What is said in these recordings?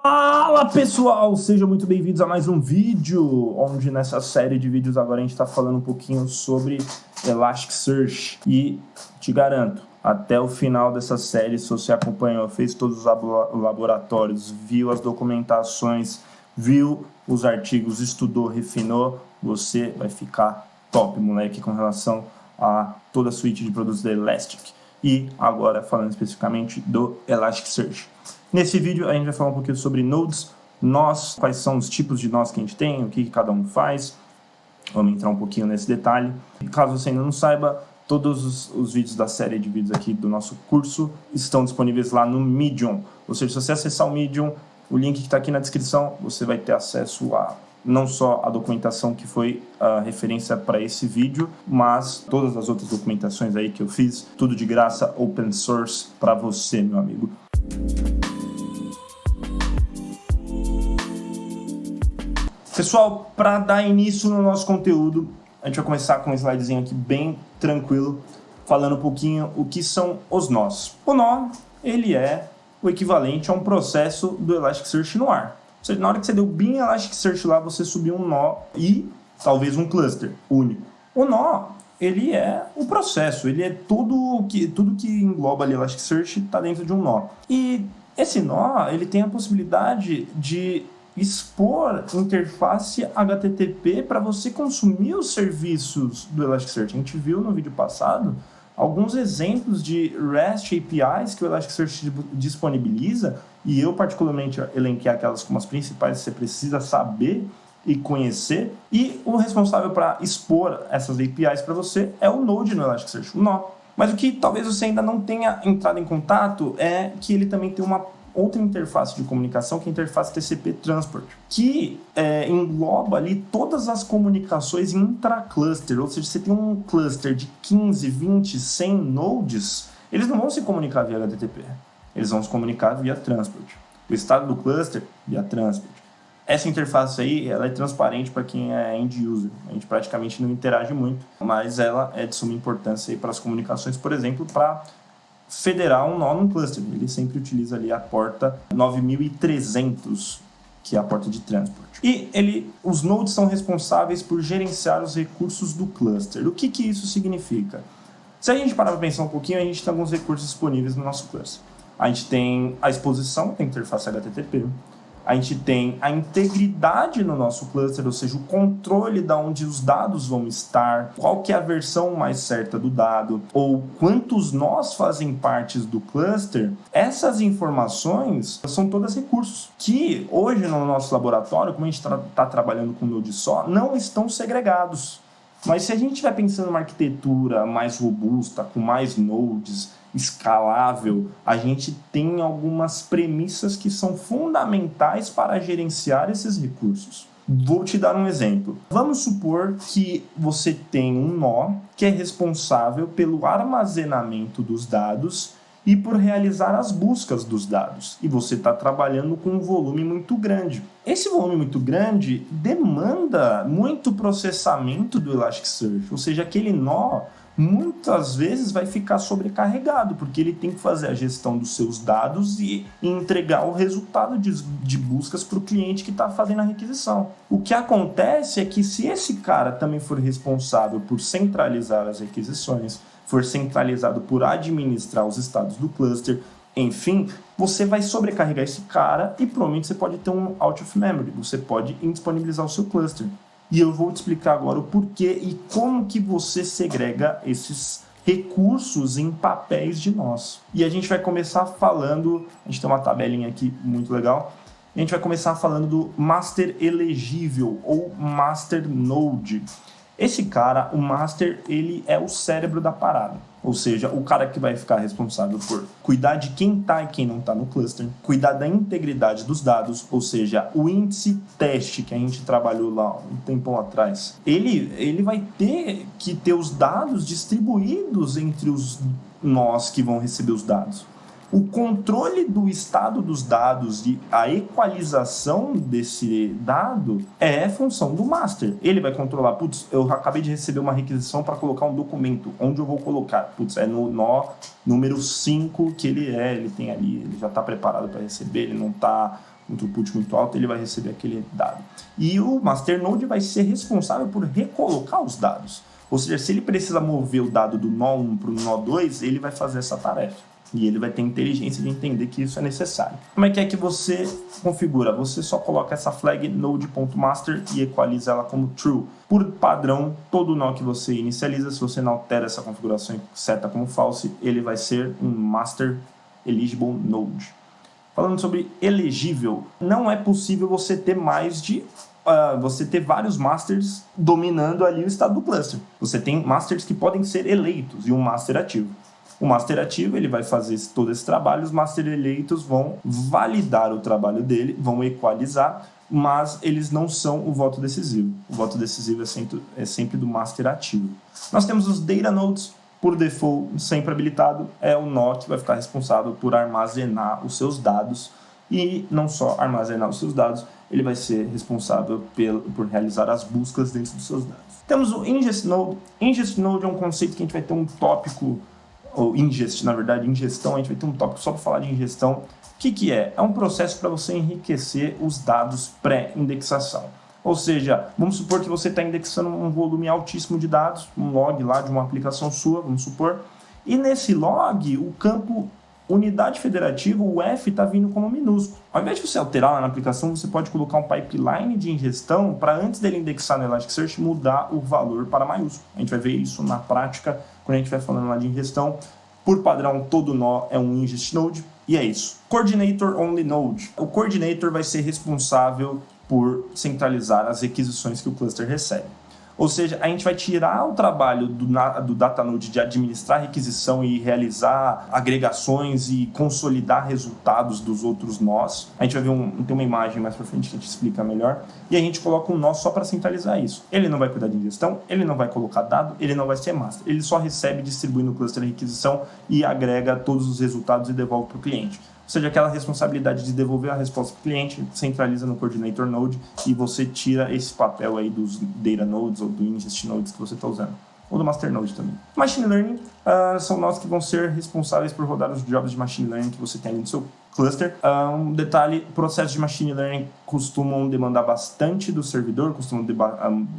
Fala pessoal, sejam muito bem-vindos a mais um vídeo, onde nessa série de vídeos agora a gente está falando um pouquinho sobre Elasticsearch e te garanto, até o final dessa série, se você acompanhou, fez todos os laboratórios, viu as documentações, viu os artigos, estudou, refinou, você vai ficar top, moleque, com relação a toda a suíte de produtos da Elastic. E agora falando especificamente do Elasticsearch. Nesse vídeo a gente vai falar um pouquinho sobre nodes, nós, quais são os tipos de nós que a gente tem, o que cada um faz. Vamos entrar um pouquinho nesse detalhe. Caso você ainda não saiba, todos os vídeos da série de vídeos aqui do nosso curso estão disponíveis lá no Medium. Ou seja, se você acessar o Medium, o link que está aqui na descrição, você vai ter acesso a não só a documentação que foi a referência para esse vídeo, mas todas as outras documentações aí que eu fiz, tudo de graça, open source para você, meu amigo. Pessoal, para dar início no nosso conteúdo, a gente vai começar com um slidezinho aqui bem tranquilo, falando um pouquinho o que são os nós. O nó, ele é o equivalente a um processo do Elasticsearch no ar. Ou seja, na hora que você deu bin Elasticsearch lá, você subiu um nó e talvez um cluster único. O nó, ele é o processo, ele é tudo que engloba ali Elasticsearch está dentro de um nó. E esse nó, ele tem a possibilidade de expor interface HTTP para você consumir os serviços do Elasticsearch. A gente viu no vídeo passado alguns exemplos de REST APIs que o Elasticsearch disponibiliza, e eu particularmente elenquei aquelas como as principais que você precisa saber e conhecer, e o responsável para expor essas APIs para você é o Node no Elasticsearch, o nó. Mas o que talvez você ainda não tenha entrado em contato é que ele também tem uma outra interface de comunicação, que é a interface TCP Transport, que engloba ali todas as comunicações intra-cluster, ou seja, você tem um cluster de 15, 20, 100 nodes, eles não vão se comunicar via HTTP, eles vão se comunicar via Transport. O estado do cluster, via Transport. Essa interface aí, ela é transparente para quem é end user, a gente praticamente não interage muito, mas ela é de suma importância aí para as comunicações, por exemplo, para federar um nó num cluster. Ele sempre utiliza ali a porta 9300, que é a porta de transport. E os nodes são responsáveis por gerenciar os recursos do cluster. O que isso significa? Se a gente parar para pensar um pouquinho, a gente tem alguns recursos disponíveis no nosso cluster. A gente tem a exposição, a interface HTTP. A gente tem a integridade no nosso cluster, ou seja, o controle de onde os dados vão estar, qual que é a versão mais certa do dado, ou quantos nós fazem parte do cluster. Essas informações são todas recursos que hoje no nosso laboratório, como a gente está trabalhando com node só, não estão segregados. Mas se a gente estiver pensando numa arquitetura mais robusta, com mais nodes, escalável, a gente tem algumas premissas que são fundamentais para gerenciar esses recursos. Vou te dar um exemplo. Vamos supor que você tem um nó que é responsável pelo armazenamento dos dados e por realizar as buscas dos dados. E você está trabalhando com um volume muito grande. Esse volume muito grande demanda muito processamento do Elasticsearch, ou seja, aquele nó muitas vezes vai ficar sobrecarregado, porque ele tem que fazer a gestão dos seus dados e entregar o resultado de buscas para o cliente que está fazendo a requisição. O que acontece é que se esse cara também for responsável por centralizar as requisições, for centralizado por administrar os estados do cluster, enfim, você vai sobrecarregar esse cara e provavelmente você pode ter um out of memory, você pode indisponibilizar o seu cluster. E eu vou te explicar agora o porquê e como que você segrega esses recursos em papéis de nós. E a gente vai começar falando, a gente tem uma tabelinha aqui muito legal, a gente vai começar falando do master elegível ou master node. Esse cara, o master, ele é o cérebro da parada. Ou seja, o cara que vai ficar responsável por cuidar de quem está e quem não está no cluster, cuidar da integridade dos dados, ou seja, o índice teste que a gente trabalhou lá um tempão atrás, ele vai ter que ter os dados distribuídos entre os nós que vão receber os dados. O controle do estado dos dados e a equalização desse dado é função do master. Ele vai controlar, putz, eu acabei de receber uma requisição para colocar um documento, onde eu vou colocar? Putz, é no nó número 5 que ele tem ali, ele já está preparado para receber, ele não está, um throughput muito alto, ele vai receber aquele dado. E o master node vai ser responsável por recolocar os dados. Ou seja, se ele precisa mover o dado do nó 1 para o nó 2, ele vai fazer essa tarefa. E ele vai ter inteligência de entender que isso é necessário. Como é que você configura? Você só coloca essa flag node.master e equaliza ela como true. Por padrão, todo nó que você inicializa, se você não altera essa configuração e seta como false, ele vai ser um master eligible node. Falando sobre elegível, não é possível você ter mais de... você ter vários masters dominando ali o estado do cluster. Você tem masters que podem ser eleitos e um master ativo. O master ativo ele vai fazer todo esse trabalho, os master eleitos vão validar o trabalho dele, vão equalizar, mas eles não são o voto decisivo. O voto decisivo é sempre do master ativo. Nós temos os data nodes, por default, sempre habilitado, é o nó que vai ficar responsável por armazenar os seus dados, e não só armazenar os seus dados, ele vai ser responsável por realizar as buscas dentro dos seus dados. Temos o ingest node. Ingest node é um conceito que a gente vai ter um tópico, ou ingest, na verdade, ingestão, a gente vai ter um tópico só para falar de ingestão. O que é? É um processo para você enriquecer os dados pré-indexação. Ou seja, vamos supor que você está indexando um volume altíssimo de dados, um log lá de uma aplicação sua, vamos supor, e nesse log, o campo unidade federativa, o F, está vindo como minúsculo. Ao invés de você alterar lá na aplicação, você pode colocar um pipeline de ingestão para antes dele indexar no Elasticsearch mudar o valor para maiúsculo. A gente vai ver isso na prática quando a gente vai falando lá de ingestão. Por padrão, todo nó é um ingest node e é isso. Coordinator only node. O coordinator vai ser responsável por centralizar as requisições que o cluster recebe. Ou seja, a gente vai tirar o trabalho do Datanode de administrar requisição e realizar agregações e consolidar resultados dos outros nós. A gente vai ver tem uma imagem mais para frente que a gente explica melhor. E a gente coloca um nó só para centralizar isso. Ele não vai cuidar de ingestão, ele não vai colocar dado, ele não vai ser master. Ele só recebe, distribui no cluster de requisição e agrega todos os resultados e devolve para o cliente. Ou seja, aquela responsabilidade de devolver a resposta para o cliente centraliza no Coordinator Node e você tira esse papel aí dos Data Nodes ou do Ingest Nodes que você está usando. Ou do Master Node também. Machine Learning são nós que vão ser responsáveis por rodar os jobs de Machine Learning que você tem ali no seu cluster. Um detalhe, processos de Machine Learning costumam demandar bastante do servidor, costumam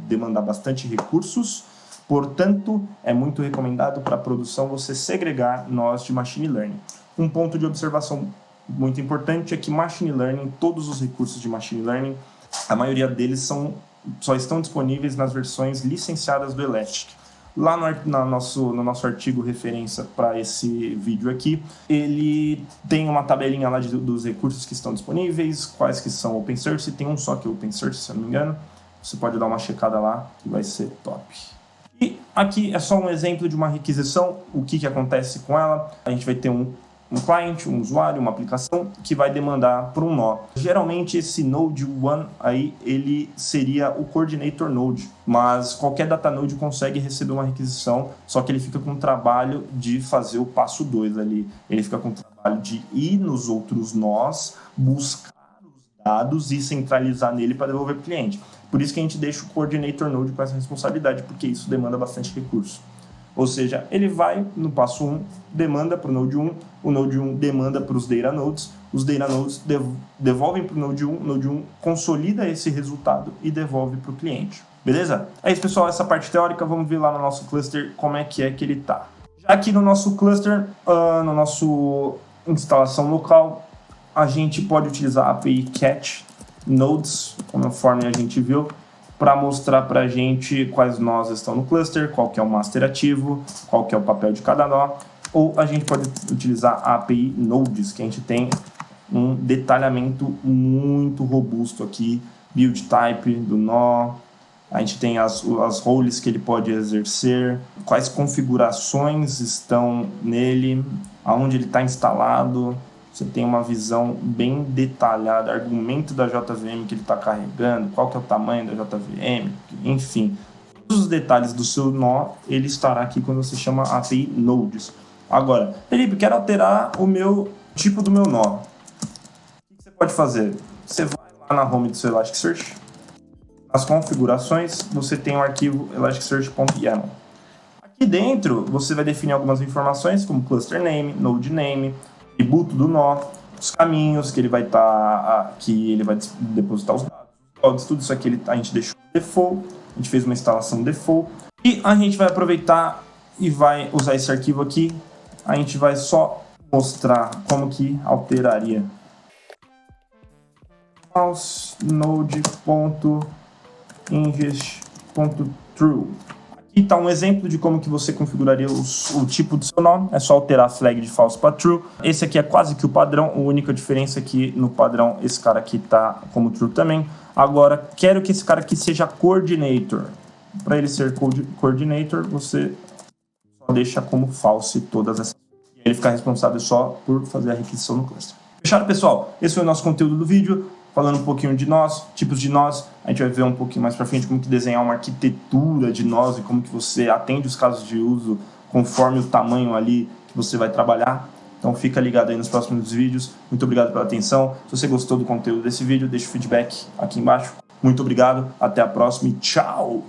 demandar bastante recursos. Portanto, é muito recomendado para a produção você segregar nós de Machine Learning. Um ponto de observação muito importante é que Machine Learning, todos os recursos de Machine Learning, a maioria deles só estão disponíveis nas versões licenciadas do Elastic. Lá no nosso artigo referência para esse vídeo aqui, ele tem uma tabelinha lá dos recursos que estão disponíveis, quais que são open source, tem um só que é open source, se eu não me engano. Você pode dar uma checada lá, que vai ser top. E aqui é só um exemplo de uma requisição, o que acontece com ela. A gente vai ter um client, um usuário, uma aplicação que vai demandar por um nó. Geralmente esse Node 1 aí, ele seria o Coordinator Node, mas qualquer Data Node consegue receber uma requisição, só que ele fica com o trabalho de fazer o passo 2 ali. Ele fica com o trabalho de ir nos outros nós, buscar os dados e centralizar nele para devolver para o cliente. Por isso que a gente deixa o Coordinator Node com essa responsabilidade, porque isso demanda bastante recurso. Ou seja, ele vai no passo 1, demanda para o Node 1, o Node 1 demanda para os Data Nodes, os Data Nodes devolvem para o Node 1, o Node 1 consolida esse resultado e devolve para o cliente. Beleza? É isso, pessoal, essa parte teórica, vamos ver lá no nosso cluster como é que ele está. Já aqui no nosso cluster, no nosso instalação local, a gente pode utilizar a API Catch Nodes, conforme a gente viu, para mostrar para a gente quais nós estão no cluster, qual que é o master ativo, qual que é o papel de cada nó, ou a gente pode utilizar a API Nodes, que a gente tem um detalhamento muito robusto aqui, build type do nó, a gente tem as roles que ele pode exercer, quais configurações estão nele, aonde ele está instalado. Você tem uma visão bem detalhada, argumento da JVM que ele está carregando, qual que é o tamanho da JVM, enfim. Todos os detalhes do seu nó, ele estará aqui quando você chama API Nodes. Agora, Felipe, quero alterar o tipo do meu nó. O que você pode fazer? Você vai lá na home do seu Elasticsearch, nas configurações, você tem o arquivo elasticsearch.yaml. Aqui dentro, você vai definir algumas informações, como cluster name, node name, atributo do nó, os caminhos que ele vai estar, que ele vai depositar os dados, tudo isso aqui a gente deixou default, a gente fez uma instalação default, e a gente vai aproveitar e vai usar esse arquivo aqui, a gente vai só mostrar como que alteraria. Node.ingest.true. Aqui está um exemplo de como que você configuraria o tipo do seu nome. É só alterar a flag de false para true. Esse aqui é quase que o padrão. A única diferença é que no padrão esse cara aqui está como true também. Agora, quero que esse cara aqui seja coordinator. Para ele ser coordinator, você só deixa como false todas essas. E ele fica responsável só por fazer a requisição no cluster. Fechado, pessoal? Esse foi o nosso conteúdo do vídeo. Falando um pouquinho de nós, tipos de nós, a gente vai ver um pouquinho mais pra frente como que desenhar uma arquitetura de nós e como que você atende os casos de uso conforme o tamanho ali que você vai trabalhar. Então fica ligado aí nos próximos vídeos. Muito obrigado pela atenção. Se você gostou do conteúdo desse vídeo, deixa o feedback aqui embaixo. Muito obrigado, até a próxima e tchau!